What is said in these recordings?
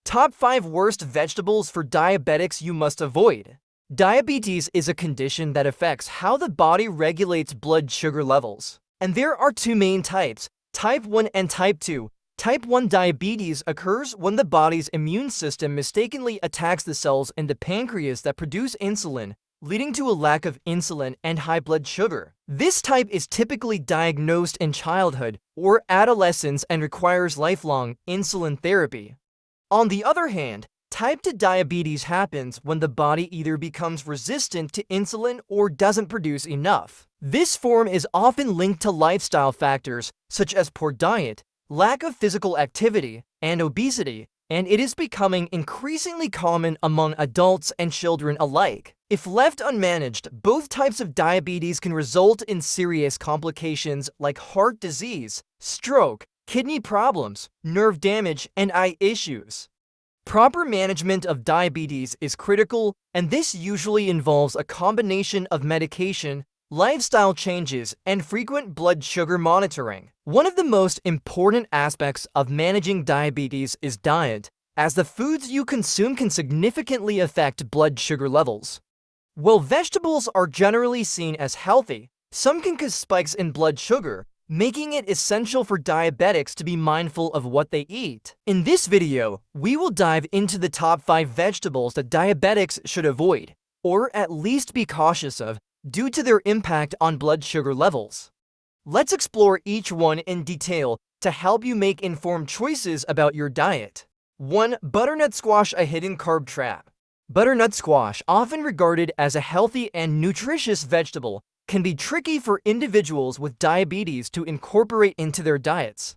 Top 5 worst vegetables for diabetics you must avoid. Diabetes is a condition that affects how the body regulates blood sugar levels. And there are two main types, type 1 and type 2. Type 1 diabetes occurs when the body's immune system mistakenly attacks the cells in the pancreas that produce insulin, leading to a lack of insulin and high blood sugar. This type is typically diagnosed in childhood or adolescence and requires lifelong insulin therapy. On the other hand, type 2 diabetes happens when the body either becomes resistant to insulin or doesn't produce enough. This form is often linked to lifestyle factors such as poor diet, lack of physical activity, and obesity, and it is becoming increasingly common among adults and children alike. If left unmanaged, both types of diabetes can result in serious complications like heart disease, stroke, kidney problems, nerve damage, and eye issues. Proper management of diabetes is critical, and this usually involves a combination of medication, lifestyle changes, and frequent blood sugar monitoring. One of the most important aspects of managing diabetes is diet, as the foods you consume can significantly affect blood sugar levels. While vegetables are generally seen as healthy, some can cause spikes in blood sugar, making it essential for diabetics to be mindful of what they eat. In this video, we will dive into the top 5 vegetables that diabetics should avoid, or at least be cautious of, due to their impact on blood sugar levels. Let's explore each one in detail to help you make informed choices about your diet. 1. Butternut squash, a hidden carb trap. Butternut squash, often regarded as a healthy and nutritious vegetable, can be tricky for individuals with diabetes to incorporate into their diets.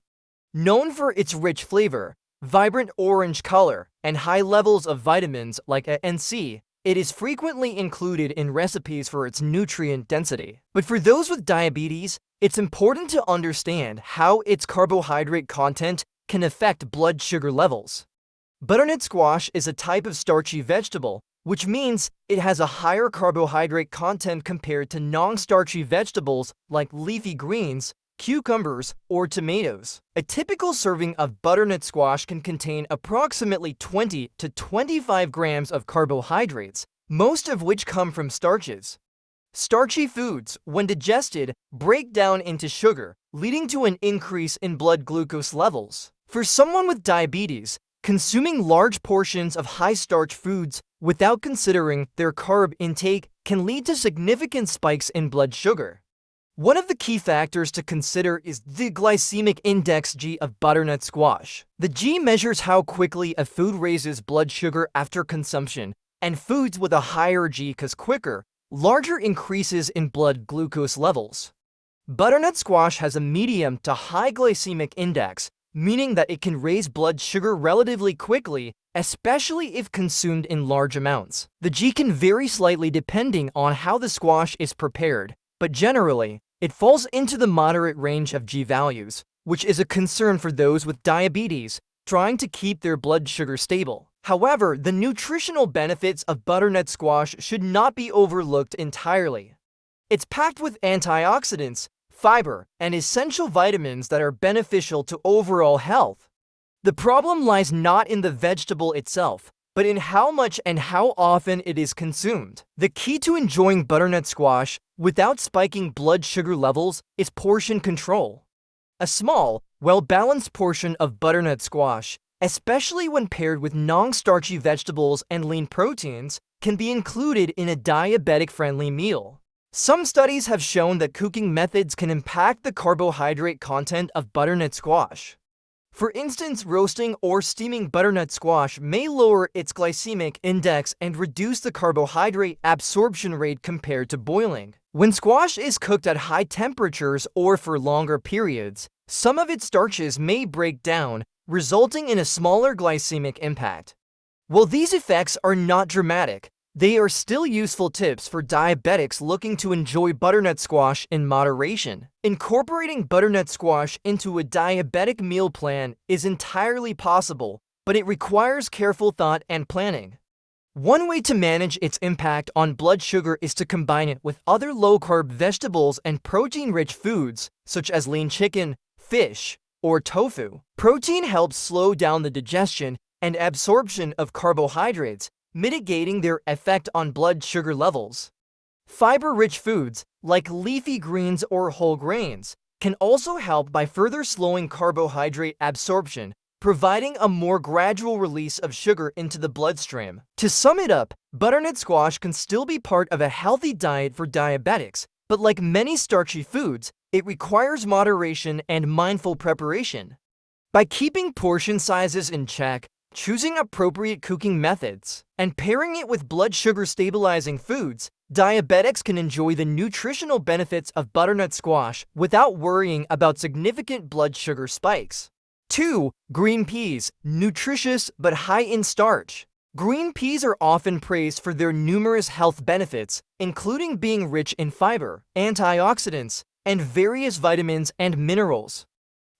Known for its rich flavor, vibrant orange color, and high levels of vitamins like A and C, it is frequently included in recipes for its nutrient density. But for those with diabetes, it's important to understand how its carbohydrate content can affect blood sugar levels. Butternut squash is a type of starchy vegetable, which means it has a higher carbohydrate content compared to non-starchy vegetables like leafy greens, cucumbers, or tomatoes. A typical serving of butternut squash can contain approximately 20 to 25 grams of carbohydrates, most of which come from starches. Starchy foods, when digested, break down into sugar, leading to an increase in blood glucose levels. For someone with diabetes, consuming large portions of high-starch foods without considering their carb intake can lead to significant spikes in blood sugar. One of the key factors to consider is the glycemic index G of butternut squash. The G measures how quickly a food raises blood sugar after consumption, and foods with a higher G cause quicker, larger increases in blood glucose levels. Butternut squash has a medium to high glycemic index, meaning that it can raise blood sugar relatively quickly, especially if consumed in large amounts. The G can vary slightly depending on how the squash is prepared, but generally, it falls into the moderate range of G values, which is a concern for those with diabetes trying to keep their blood sugar stable. However, the nutritional benefits of butternut squash should not be overlooked entirely. It's packed with antioxidants, fiber, and essential vitamins that are beneficial to overall health. The problem lies not in the vegetable itself, but in how much and how often it is consumed. The key to enjoying butternut squash without spiking blood sugar levels is portion control. A small, well-balanced portion of butternut squash, especially when paired with non-starchy vegetables and lean proteins, can be included in a diabetic-friendly meal. Some studies have shown that cooking methods can impact the carbohydrate content of butternut squash. For instance, roasting or steaming butternut squash may lower its glycemic index and reduce the carbohydrate absorption rate compared to boiling. When squash is cooked at high temperatures or for longer periods, some of its starches may break down, resulting in a smaller glycemic impact. While these effects are not dramatic, they are still useful tips for diabetics looking to enjoy butternut squash in moderation. Incorporating butternut squash into a diabetic meal plan is entirely possible, but it requires careful thought and planning. One way to manage its impact on blood sugar is to combine it with other low-carb vegetables and protein-rich foods, such as lean chicken, fish, or tofu. Protein helps slow down the digestion, and absorption of carbohydrates, mitigating their effect on blood sugar levels. Fiber-rich foods, like leafy greens or whole grains, can also help by further slowing carbohydrate absorption, providing a more gradual release of sugar into the bloodstream. To sum it up, butternut squash can still be part of a healthy diet for diabetics, but like many starchy foods, it requires moderation and mindful preparation. By keeping portion sizes in check, choosing appropriate cooking methods, and pairing it with blood sugar stabilizing foods, diabetics can enjoy the nutritional benefits of butternut squash without worrying about significant blood sugar spikes. 2. Green peas, nutritious but high in starch. Green peas are often praised for their numerous health benefits, including being rich in fiber, antioxidants, and various vitamins and minerals.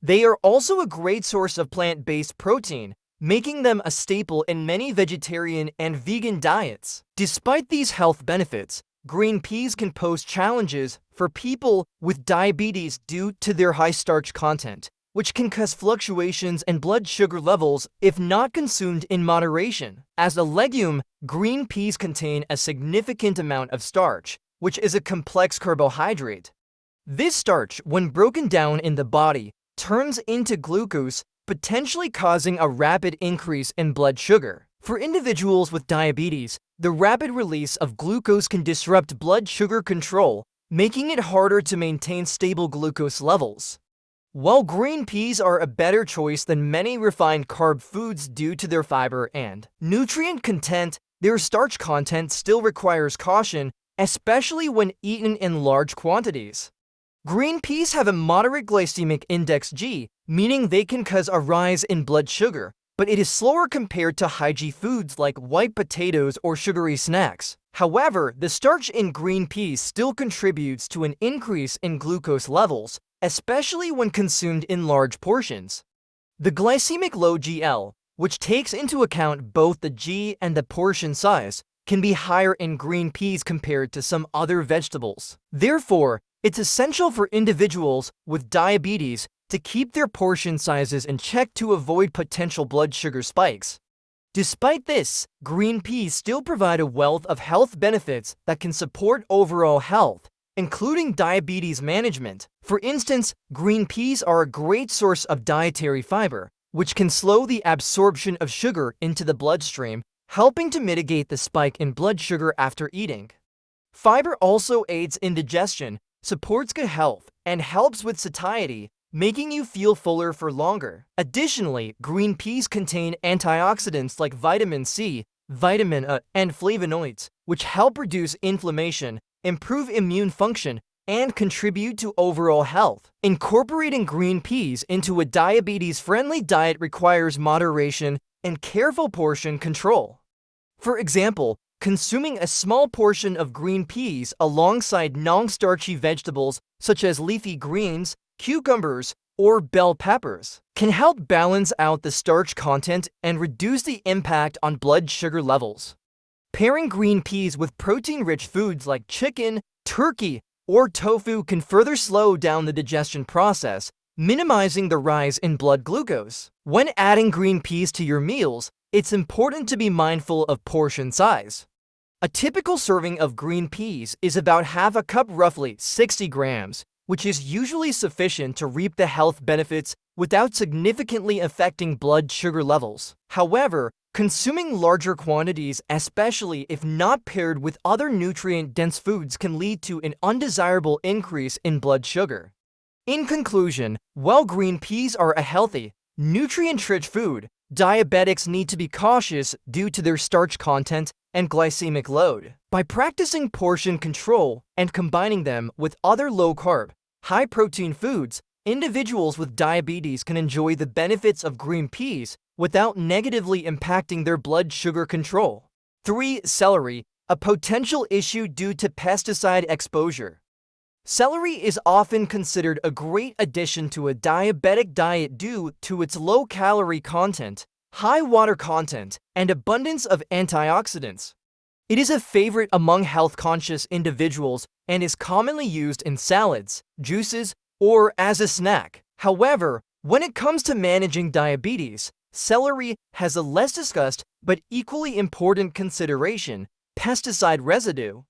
They are also a great source of plant-based protein, making them a staple in many vegetarian and vegan diets. Despite these health benefits, green peas can pose challenges for people with diabetes due to their high starch content, which can cause fluctuations in blood sugar levels if not consumed in moderation. As a legume, green peas contain a significant amount of starch, which is a complex carbohydrate. This starch, when broken down in the body, turns into glucose, potentially causing a rapid increase in blood sugar. For individuals with diabetes, the rapid release of glucose can disrupt blood sugar control, making it harder to maintain stable glucose levels. While green peas are a better choice than many refined carb foods due to their fiber and nutrient content, their starch content still requires caution, especially when eaten in large quantities. Green peas have a moderate glycemic index G, meaning they can cause a rise in blood sugar, but it is slower compared to high-G foods like white potatoes or sugary snacks. However, the starch in green peas still contributes to an increase in glucose levels, especially when consumed in large portions. The glycemic load GL, which takes into account both the G and the portion size, can be higher in green peas compared to some other vegetables. Therefore, it's essential for individuals with diabetes to keep their portion sizes in check to avoid potential blood sugar spikes. Despite this, green peas still provide a wealth of health benefits that can support overall health, including diabetes management. For instance, green peas are a great source of dietary fiber, which can slow the absorption of sugar into the bloodstream, helping to mitigate the spike in blood sugar after eating. Fiber also aids in digestion, supports good health, and helps with satiety, making you feel fuller for longer. Additionally, green peas contain antioxidants like vitamin C, vitamin A, and flavonoids, which help reduce inflammation, improve immune function, and contribute to overall health. Incorporating green peas into a diabetes-friendly diet requires moderation and careful portion control. For example, consuming a small portion of green peas alongside non-starchy vegetables such as leafy greens, cucumbers, or bell peppers can help balance out the starch content and reduce the impact on blood sugar levels. Pairing green peas with protein-rich foods like chicken, turkey, or tofu can further slow down the digestion process, minimizing the rise in blood glucose. When adding green peas to your meals, it's important to be mindful of portion size. A typical serving of green peas is about half a cup, roughly 60 grams, which is usually sufficient to reap the health benefits without significantly affecting blood sugar levels. However, consuming larger quantities, especially if not paired with other nutrient-dense foods, can lead to an undesirable increase in blood sugar. In conclusion, while green peas are a healthy, nutrient-rich food, diabetics need to be cautious due to their starch content and glycemic load. By practicing portion control and combining them with other low-carb, high-protein foods, individuals with diabetes can enjoy the benefits of green peas without negatively impacting their blood sugar control. 3. Celery, a potential issue due to pesticide exposure. Celery is often considered a great addition to a diabetic diet due to its low calorie content, high water content, and abundance of antioxidants. It is a favorite among health-conscious individuals and is commonly used in salads, juices, or as a snack. However, when it comes to managing diabetes, Celery has a less discussed but equally important consideration: pesticide residue.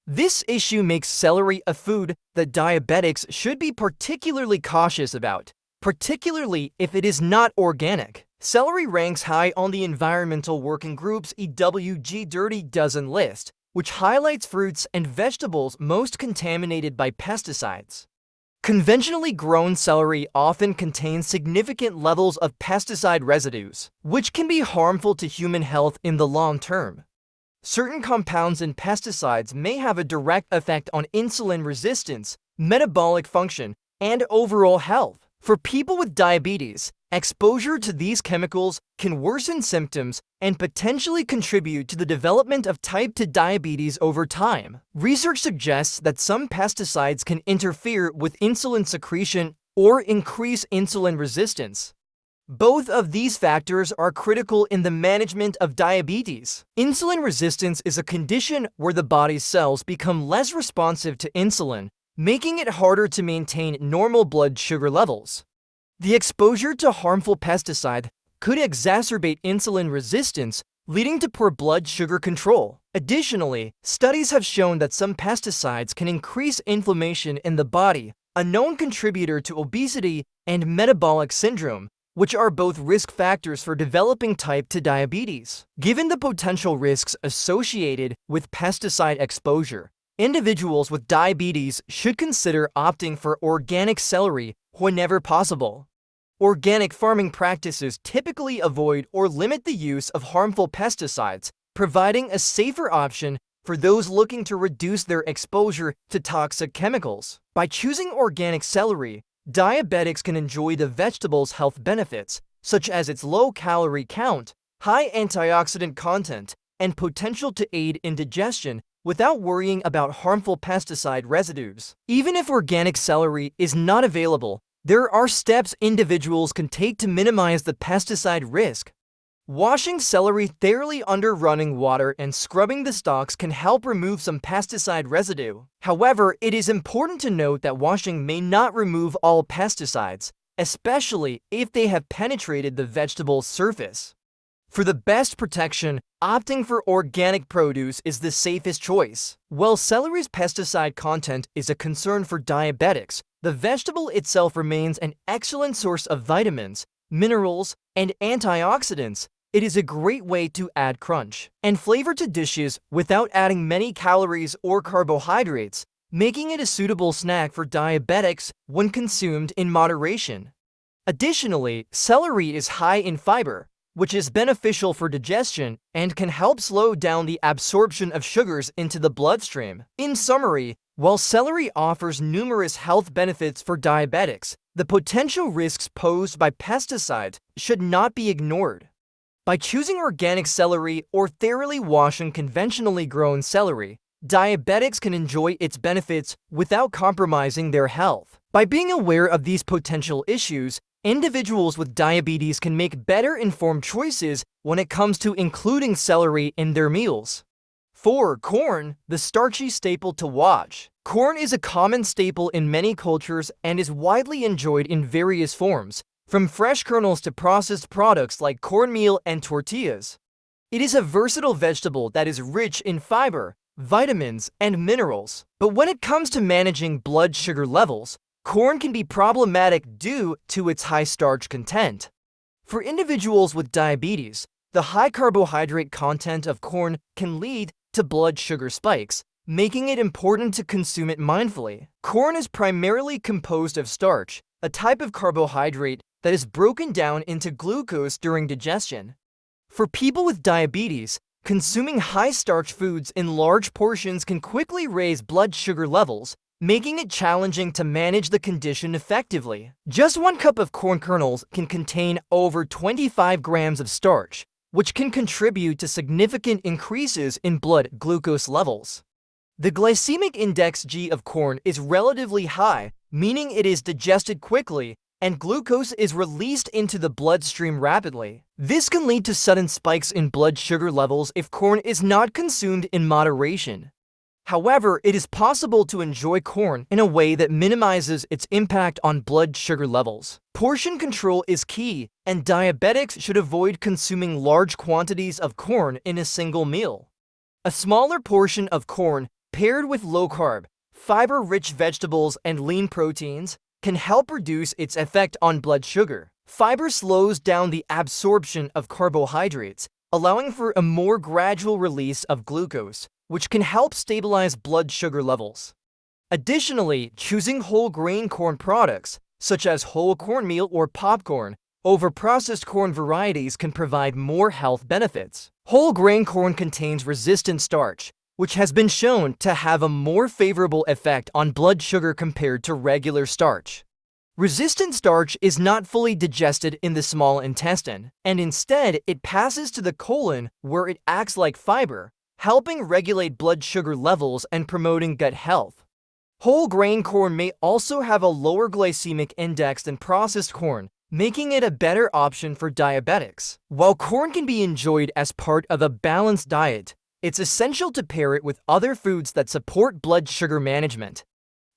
This issue makes celery a food that diabetics should be particularly cautious about, particularly if it is not organic. Celery ranks high on the Environmental Working Group's EWG Dirty Dozen list, which highlights fruits and vegetables most contaminated by pesticides. Conventionally grown celery often contains significant levels of pesticide residues, which can be harmful to human health in the long term. Certain compounds in pesticides may have a direct effect on insulin resistance, metabolic function, and overall health. For people with diabetes, exposure to these chemicals can worsen symptoms and potentially contribute to the development of type 2 diabetes over time. Research suggests that some pesticides can interfere with insulin secretion or increase insulin resistance. Both of these factors are critical in the management of diabetes. Insulin resistance is a condition where the body's cells become less responsive to insulin, making it harder to maintain normal blood sugar levels. The exposure to harmful pesticide could exacerbate insulin resistance, leading to poor blood sugar control. Additionally, studies have shown that some pesticides can increase inflammation in the body, a known contributor to obesity and metabolic syndrome, which are both risk factors for developing type 2 diabetes. Given the potential risks associated with pesticide exposure, individuals with diabetes should consider opting for organic celery whenever possible. Organic farming practices typically avoid or limit the use of harmful pesticides, providing a safer option for those looking to reduce their exposure to toxic chemicals. By choosing organic celery, diabetics can enjoy the vegetable's health benefits, such as its low calorie count, high antioxidant content, and potential to aid in digestion without worrying about harmful pesticide residues. Even if organic celery is not available, there are steps individuals can take to minimize the pesticide risk. Washing celery thoroughly under running water and scrubbing the stalks can help remove some pesticide residue. However, it is important to note that washing may not remove all pesticides, especially if they have penetrated the vegetable's surface. For the best protection, opting for organic produce is the safest choice. While celery's pesticide content is a concern for diabetics, the vegetable itself remains an excellent source of vitamins, minerals, and antioxidants. It is a great way to add crunch and flavor to dishes without adding many calories or carbohydrates, making it a suitable snack for diabetics when consumed in moderation. Additionally, celery is high in fiber, which is beneficial for digestion and can help slow down the absorption of sugars into the bloodstream. In summary, while celery offers numerous health benefits for diabetics, the potential risks posed by pesticides should not be ignored. By choosing organic celery or thoroughly washing conventionally grown celery, diabetics can enjoy its benefits without compromising their health. By being aware of these potential issues, individuals with diabetes can make better informed choices when it comes to including celery in their meals. 4. Corn, the starchy staple to watch. Corn is a common staple in many cultures and is widely enjoyed in various forms, from fresh kernels to processed products like cornmeal and tortillas. It is a versatile vegetable that is rich in fiber, vitamins, and minerals. But when it comes to managing blood sugar levels, corn can be problematic due to its high starch content. For individuals with diabetes, the high carbohydrate content of corn can lead to blood sugar spikes, making it important to consume it mindfully. Corn is primarily composed of starch, a type of carbohydrate that is broken down into glucose during digestion. For people with diabetes, consuming high-starch foods in large portions can quickly raise blood sugar levels, making it challenging to manage the condition effectively. Just 1 cup of corn kernels can contain over 25 grams of starch, which can contribute to significant increases in blood glucose levels. The glycemic index G of corn is relatively high, meaning it is digested quickly, and glucose is released into the bloodstream rapidly. This can lead to sudden spikes in blood sugar levels if corn is not consumed in moderation. However, it is possible to enjoy corn in a way that minimizes its impact on blood sugar levels. Portion control is key, and diabetics should avoid consuming large quantities of corn in a single meal. A smaller portion of corn, paired with low-carb, fiber-rich vegetables and lean proteins, can help reduce its effect on blood sugar. Fiber slows down the absorption of carbohydrates, allowing for a more gradual release of glucose, which can help stabilize blood sugar levels. Additionally, choosing whole grain corn products, such as whole cornmeal or popcorn, over processed corn varieties can provide more health benefits. Whole grain corn contains resistant starch, which has been shown to have a more favorable effect on blood sugar compared to regular starch. Resistant starch is not fully digested in the small intestine, and instead it passes to the colon where it acts like fiber, helping regulate blood sugar levels and promoting gut health. Whole grain corn may also have a lower glycemic index than processed corn, making it a better option for diabetics. While corn can be enjoyed as part of a balanced diet, it's essential to pair it with other foods that support blood sugar management.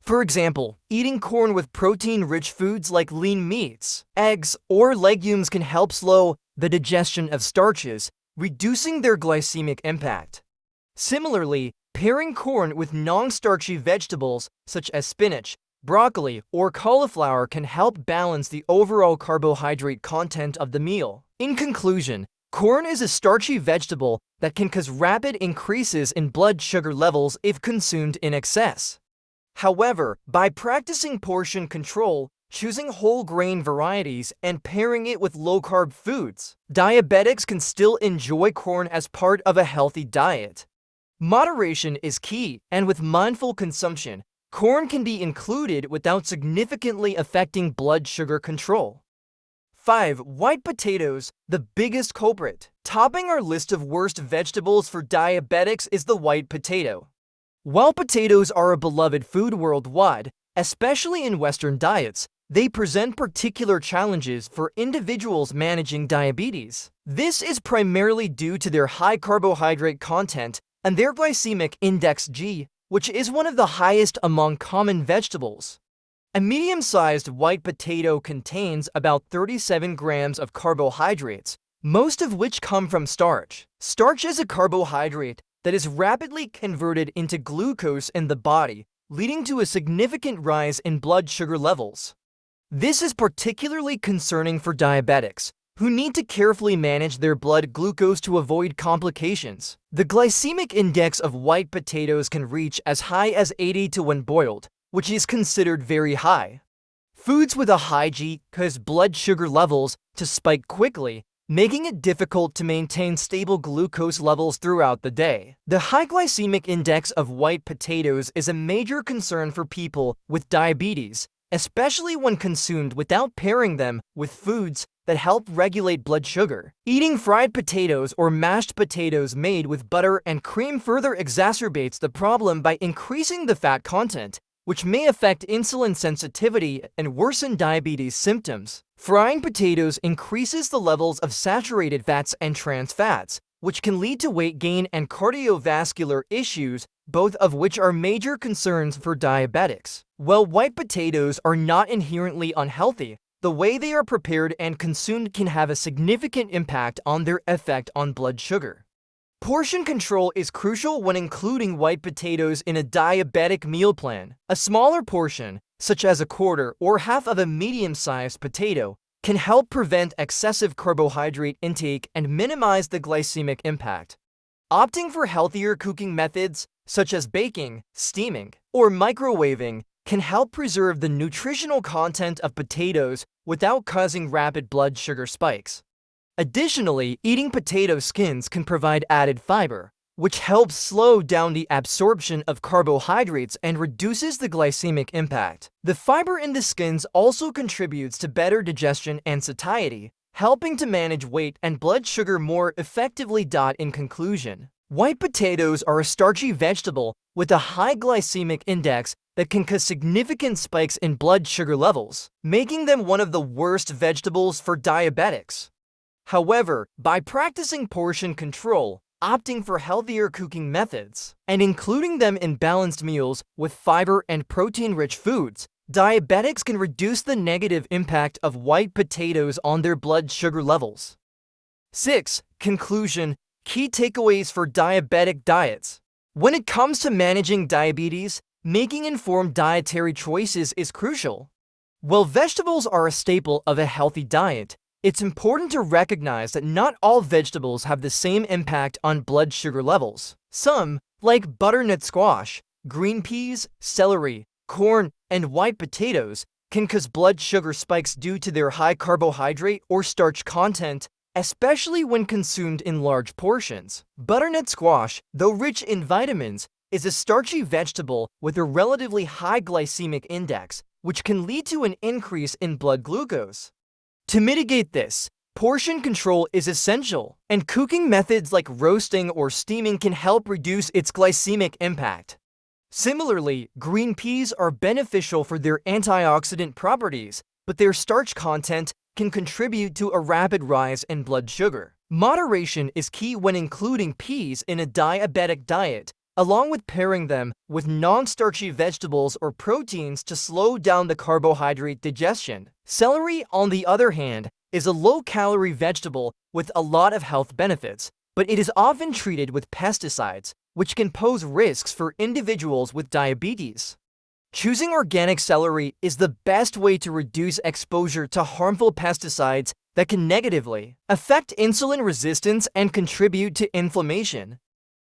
For example, eating corn with protein-rich foods like lean meats, eggs, or legumes can help slow the digestion of starches, reducing their glycemic impact. Similarly, pairing corn with non-starchy vegetables such as spinach, broccoli, or cauliflower can help balance the overall carbohydrate content of the meal. In conclusion, corn is a starchy vegetable that can cause rapid increases in blood sugar levels if consumed in excess. However, by practicing portion control, choosing whole grain varieties, and pairing it with low-carb foods, diabetics can still enjoy corn as part of a healthy diet. Moderation is key, and with mindful consumption, corn can be included without significantly affecting blood sugar control. 5. White potatoes, the biggest culprit. Topping our list of worst vegetables for diabetics is the white potato. While potatoes are a beloved food worldwide, especially in Western diets, they present particular challenges for individuals managing diabetes. This is primarily due to their high carbohydrate content and their glycemic index G, which is one of the highest among common vegetables. A medium-sized white potato contains about 37 grams of carbohydrates, most of which come from starch. Starch is a carbohydrate that is rapidly converted into glucose in the body, leading to a significant rise in blood sugar levels. This is particularly concerning for diabetics, who need to carefully manage their blood glucose to avoid complications. The glycemic index of white potatoes can reach as high as 80 to when boiled, which is considered very high. Foods with a high G cause blood sugar levels to spike quickly, making it difficult to maintain stable glucose levels throughout the day. The high glycemic index of white potatoes is a major concern for people with diabetes, especially when consumed without pairing them with foods that help regulate blood sugar. Eating fried potatoes or mashed potatoes made with butter and cream further exacerbates the problem by increasing the fat content, which may affect insulin sensitivity and worsen diabetes symptoms. Frying potatoes increases the levels of saturated fats and trans fats, which can lead to weight gain and cardiovascular issues, both of which are major concerns for diabetics. While white potatoes are not inherently unhealthy, the way they are prepared and consumed can have a significant impact on their effect on blood sugar. Portion control is crucial when including white potatoes in a diabetic meal plan. A smaller portion, such as a quarter or half of a medium-sized potato, can help prevent excessive carbohydrate intake and minimize the glycemic impact. Opting for healthier cooking methods, such as baking, steaming, or microwaving, can help preserve the nutritional content of potatoes without causing rapid blood sugar spikes. Additionally, eating potato skins can provide added fiber, which helps slow down the absorption of carbohydrates and reduces the glycemic impact. The fiber in the skins also contributes to better digestion and satiety, helping to manage weight and blood sugar more effectively. In conclusion, white potatoes are a starchy vegetable with a high glycemic index that can cause significant spikes in blood sugar levels, making them one of the worst vegetables for diabetics. However, by practicing portion control, opting for healthier cooking methods, and including them in balanced meals with fiber and protein-rich foods. Diabetics can reduce the negative impact of white potatoes on their blood sugar levels. 6. Conclusion: key takeaways for diabetic diets. When it comes to managing diabetes, making informed dietary choices is crucial. While vegetables are a staple of a healthy diet, it's important to recognize that not all vegetables have the same impact on blood sugar levels. Some, like butternut squash, green peas, celery, corn, and white potatoes, can cause blood sugar spikes due to their high carbohydrate or starch content, especially when consumed in large portions. Butternut squash, though rich in vitamins, is a starchy vegetable with a relatively high glycemic index, which can lead to an increase in blood glucose. To mitigate this, portion control is essential, and cooking methods like roasting or steaming can help reduce its glycemic impact. Similarly, green peas are beneficial for their antioxidant properties, but their starch content can contribute to a rapid rise in blood sugar. Moderation is key when including peas in a diabetic diet, along with pairing them with non-starchy vegetables or proteins to slow down the carbohydrate digestion. Celery, on the other hand, is a low-calorie vegetable with a lot of health benefits, but it is often treated with pesticides, which can pose risks for individuals with diabetes. Choosing organic celery is the best way to reduce exposure to harmful pesticides that can negatively affect insulin resistance and contribute to inflammation.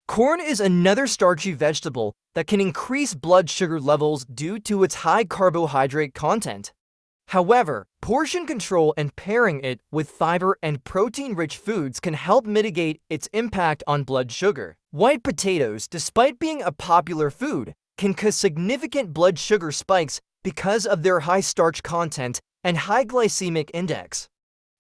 Corn is another starchy vegetable that can increase blood sugar levels due to its high carbohydrate content. However, portion control and pairing it with fiber and protein-rich foods can help mitigate its impact on blood sugar. White potatoes, despite being a popular food, can cause significant blood sugar spikes because of their high starch content and high glycemic index.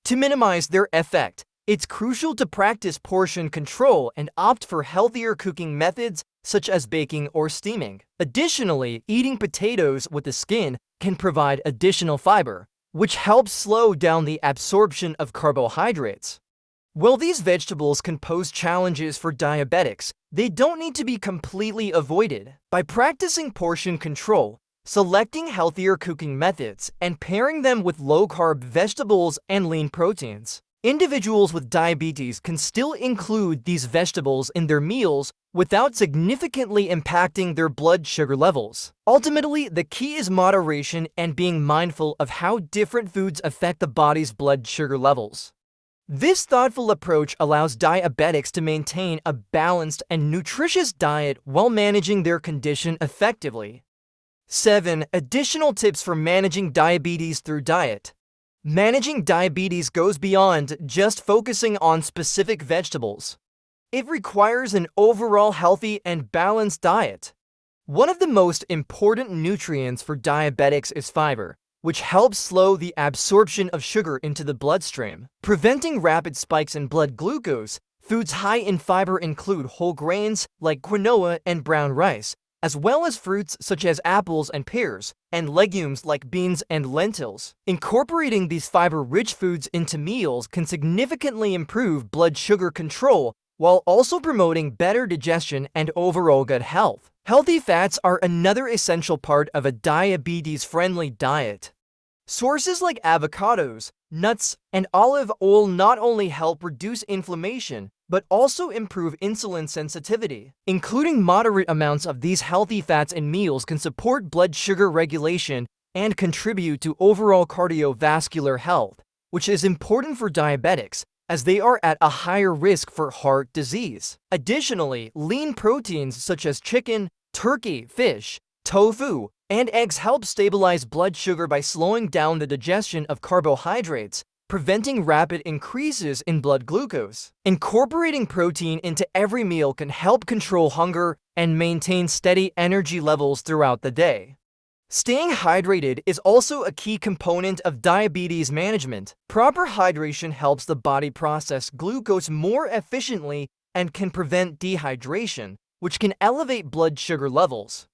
To minimize their effect, it's crucial to practice portion control and opt for healthier cooking methods such as baking or steaming. Additionally, eating potatoes with the skin can provide additional fiber, which helps slow down the absorption of carbohydrates. While these vegetables can pose challenges for diabetics, they don't need to be completely avoided. By practicing portion control, selecting healthier cooking methods, and pairing them with low-carb vegetables and lean proteins, individuals with diabetes can still include these vegetables in their meals without significantly impacting their blood sugar levels. Ultimately, the key is moderation and being mindful of how different foods affect the body's blood sugar levels. This thoughtful approach allows diabetics to maintain a balanced and nutritious diet while managing their condition effectively. 7. Additional tips for managing diabetes through diet. Managing diabetes goes beyond just focusing on specific vegetables. It requires an overall healthy and balanced diet. One of the most important nutrients for diabetics is fiber, which helps slow the absorption of sugar into the bloodstream, preventing rapid spikes in blood glucose. Foods high in fiber include whole grains like quinoa and brown rice, as well as fruits such as apples and pears, and legumes like beans and lentils. Incorporating these fiber-rich foods into meals can significantly improve blood sugar control while also promoting better digestion and overall good health. Healthy fats are another essential part of a diabetes-friendly diet. Sources like avocados, nuts, and olive oil not only help reduce inflammation, but also improve insulin sensitivity. Including moderate amounts of these healthy fats in meals can support blood sugar regulation and contribute to overall cardiovascular health, which is important for diabetics, as they are at a higher risk for heart disease. Additionally, lean proteins such as chicken, turkey, fish, tofu, and eggs help stabilize blood sugar by slowing down the digestion of carbohydrates, preventing rapid increases in blood glucose. Incorporating protein into every meal can help control hunger and maintain steady energy levels throughout the day. Staying hydrated is also a key component of diabetes management. Proper hydration helps the body process glucose more efficiently and can prevent dehydration, which can elevate blood sugar levels.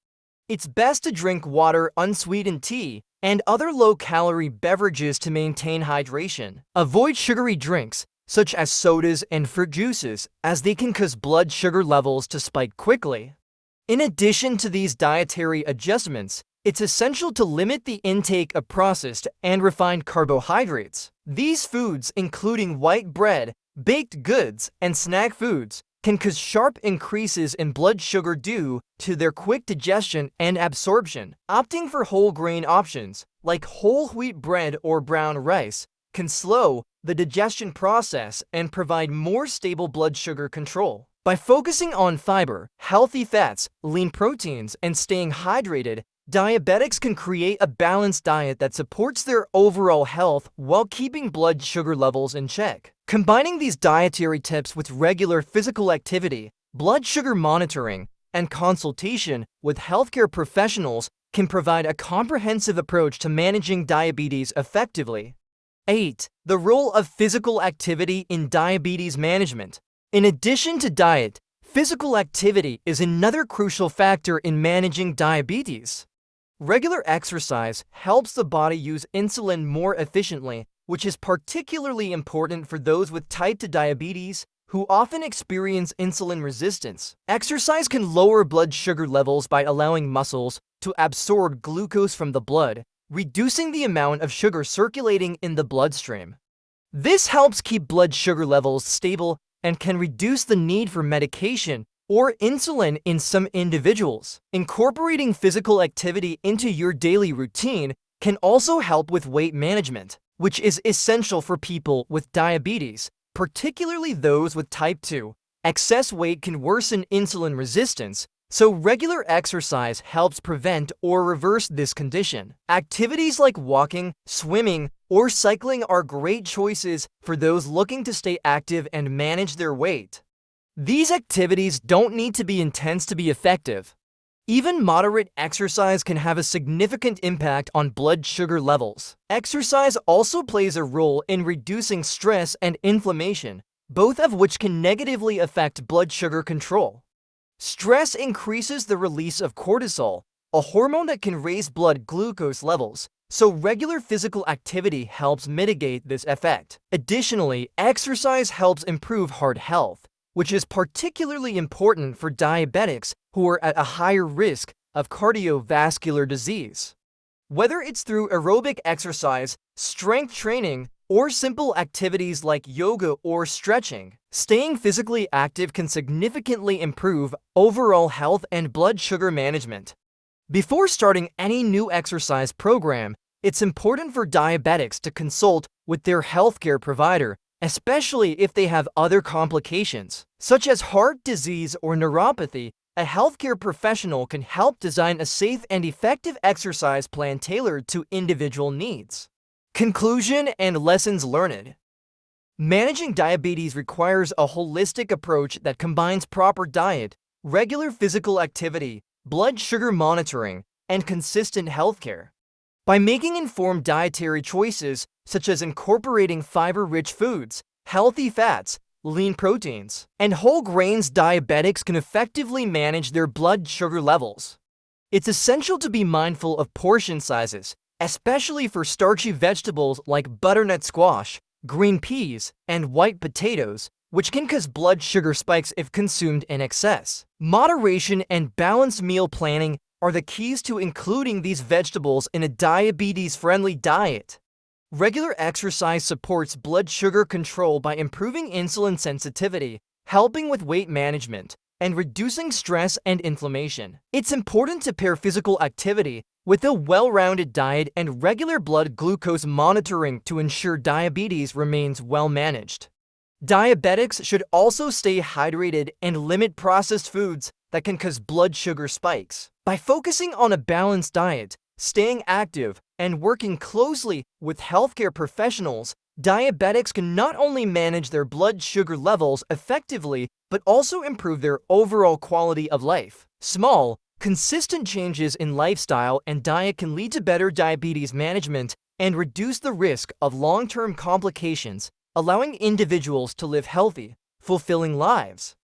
It's best to drink water, unsweetened tea, and other low-calorie beverages to maintain hydration. Avoid sugary drinks, such as sodas and fruit juices, as they can cause blood sugar levels to spike quickly. In addition to these dietary adjustments, it's essential to limit the intake of processed and refined carbohydrates. These foods, including white bread, baked goods, and snack foods, can cause sharp increases in blood sugar due to their quick digestion and absorption. Opting for whole grain options, like whole wheat bread or brown rice, can slow the digestion process and provide more stable blood sugar control. By focusing on fiber, healthy fats, lean proteins, and staying hydrated, diabetics can create a balanced diet that supports their overall health while keeping blood sugar levels in check. Combining these dietary tips with regular physical activity, blood sugar monitoring, and consultation with healthcare professionals can provide a comprehensive approach to managing diabetes effectively. 8. The role of physical activity in diabetes management. In addition to diet, physical activity is another crucial factor in managing diabetes. Regular exercise helps the body use insulin more efficiently, which is particularly important for those with type 2 diabetes who often experience insulin resistance. Exercise can lower blood sugar levels by allowing muscles to absorb glucose from the blood, reducing the amount of sugar circulating in the bloodstream. This helps keep blood sugar levels stable and can reduce the need for medication or insulin in some individuals. Incorporating physical activity into your daily routine can also help with weight management, which is essential for people with diabetes, particularly those with type 2. Excess weight can worsen insulin resistance, so regular exercise helps prevent or reverse this condition. Activities like walking, swimming, or cycling are great choices for those looking to stay active and manage their weight. These activities don't need to be intense to be effective. Even moderate exercise can have a significant impact on blood sugar levels. Exercise also plays a role in reducing stress and inflammation, both of which can negatively affect blood sugar control. Stress increases the release of cortisol, a hormone that can raise blood glucose levels, so regular physical activity helps mitigate this effect. Additionally, exercise helps improve heart health, which is particularly important for diabetics who are at a higher risk of cardiovascular disease. Whether it's through aerobic exercise, strength training, or simple activities like yoga or stretching, staying physically active can significantly improve overall health and blood sugar management. Before starting any new exercise program, it's important for diabetics to consult with their healthcare provider, especially if they have other complications, such as heart disease or neuropathy. A healthcare professional can help design a safe and effective exercise plan tailored to individual needs. Conclusion and lessons learned. Managing diabetes requires a holistic approach that combines proper diet, regular physical activity, blood sugar monitoring, and consistent healthcare. By making informed dietary choices, such as incorporating fiber-rich foods, healthy fats, lean proteins, and whole grains, diabetics can effectively manage their blood sugar levels. It's essential to be mindful of portion sizes, especially for starchy vegetables like butternut squash, green peas, and white potatoes, which can cause blood sugar spikes if consumed in excess. Moderation and balanced meal planning are the keys to including these vegetables in a diabetes-friendly diet. Regular exercise supports blood sugar control by improving insulin sensitivity, helping with weight management, and reducing stress and inflammation. It's important to pair physical activity with a well-rounded diet and regular blood glucose monitoring to ensure diabetes remains well managed. Diabetics should also stay hydrated and limit processed foods that can cause blood sugar spikes. By focusing on a balanced diet, staying active, and working closely with healthcare professionals, diabetics can not only manage their blood sugar levels effectively, but also improve their overall quality of life. Small, consistent changes in lifestyle and diet can lead to better diabetes management and reduce the risk of long-term complications, allowing individuals to live healthy, fulfilling lives.